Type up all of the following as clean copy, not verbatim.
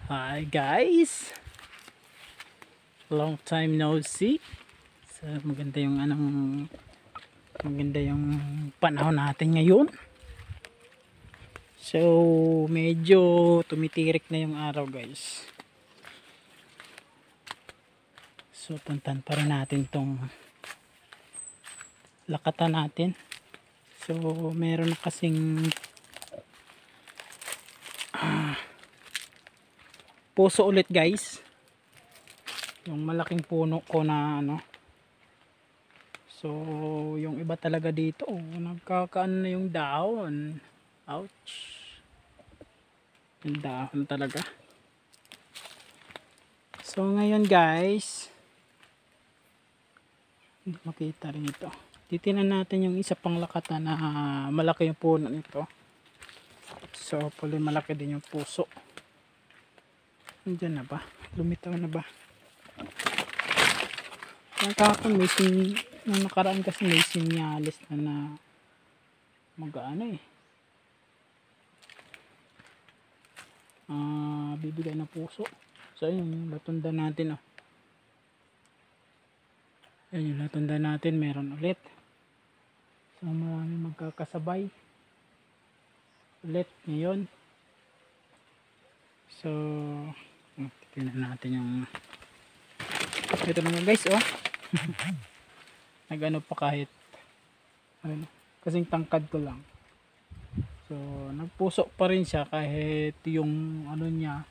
Hi guys, long time no see. So maganda yung panahon natin ngayon. So medyo tumitirik na yung araw guys. So puntan pa rin natin tong lakatan natin. So meron na kasing puso ulit guys, yung malaking puno ko na so yung iba talaga dito nagkakaan na yung dahon. Ouch, yung dahon talaga. So ngayon guys, hindi makita rito, titinan natin yung isa pang lakatan na malaki yung puno nito. So pala malaki din yung puso. Nandiyan na ba? Lumitaw na ba? Kahapon may nung nakaraan kasi may sinyalis na mag-ano bibigay na puso. So yun yung latunda natin Yun yung latunda natin, meron ulit. So marami magkakasabay ulit ngayon. So tingnan natin yung ito naman guys nagano pa kahit kasing tangkad ko lang. So nagpuso pa rin siya kahit yung niya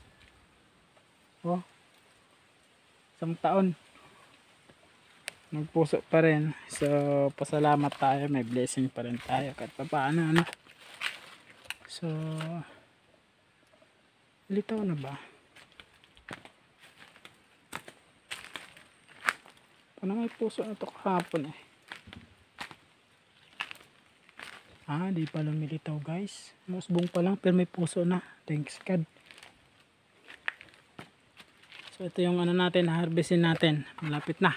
isang taon nagpuso pa rin. So pasalamat tayo, may blessing pa rin tayo kahit paano So litaw na ba? Paano may puso na to kahapon di pa lumilitaw guys. Musbong pa lang pero may puso na. Thanks God. So ito yung natin, harvestin natin. Malapit na.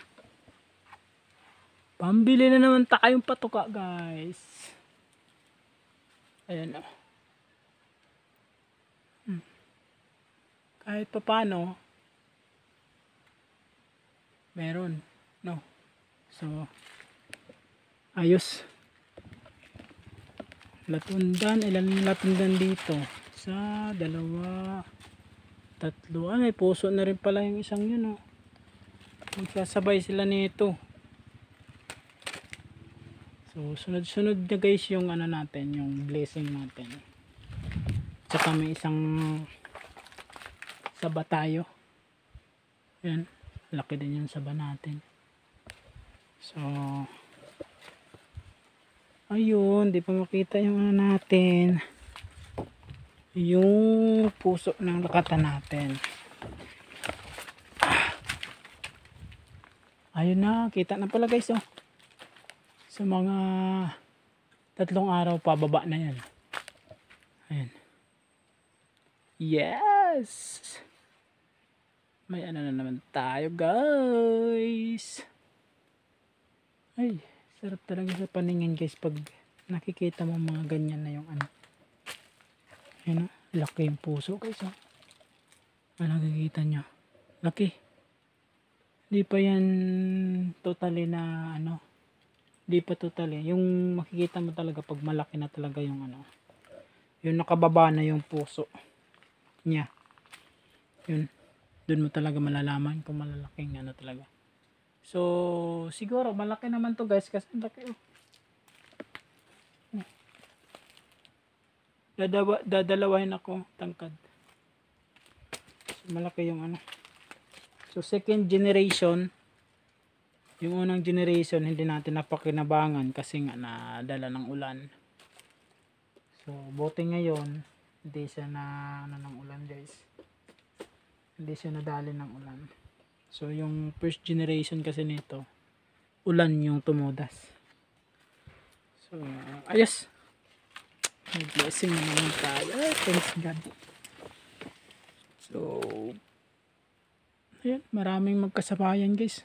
Pambili na naman tayong patuka guys. Ayan kahit pa paano meron so ayos. Latundan, ilan yung latundan dito? Isa, dalawa, tatlo. May puso na rin pala yung isang yun magsasabay sila nito. So sunod-sunod na guys yung natin, yung blessing natin. Tsaka may isang saba tayo. Yan, laki din yung saba natin. So ayun, di pa makita yung natin, yung puso ng lakatan natin. Ayun na, kita na pala guys sa mga 3 araw pa baba na yan. Ayun. Yes, may na naman tayo guys. Ay, sarap talaga sa paningin guys pag nakikita mo mga ganyan na yung ayun laki yung puso guys nakikita nyo, laki. Di pa yan totally na di pa totally yung makikita mo talaga pag malaki na talaga yung yung nakababa na yung puso niya. Yun, dun mo talaga malalaman kung malalaking talaga. So siguro malaki naman to guys kasi laki dadalawahin ako tangkad. So malaki yung So second generation, yung unang generation hindi natin napakinabangan kasi nga nadala ng ulan. So buti ngayon hindi siya ng ulan guys, hindi siya nadali ng ulan. So yung first generation kasi nito ulan yung tumudas. So ayos, may blessing naman tayo. Thanks God. So ayan, maraming magkasabayan guys.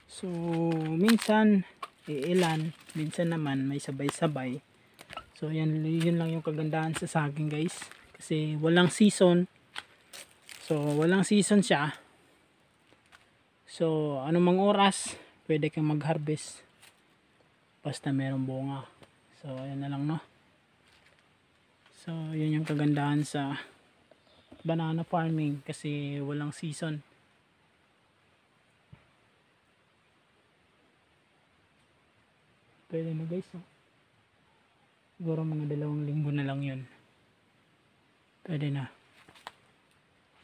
So minsan ilan, minsan naman may sabay-sabay. So yun lang yung kagandahan sa saging guys. Kasi walang season. So walang season siya. So anumang oras pwede kang mag-harvest basta merong bunga. So ayan na lang, no. So yun yung kagandahan sa banana farming kasi walang season. Pwede na guys, no? Siguro mga 2 linggo na lang yun. Pwede na.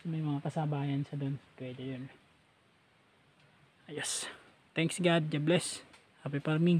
May mga kasabayan sa doon. Pwede yun. Ayos. Thanks God. God bless. Happy farming.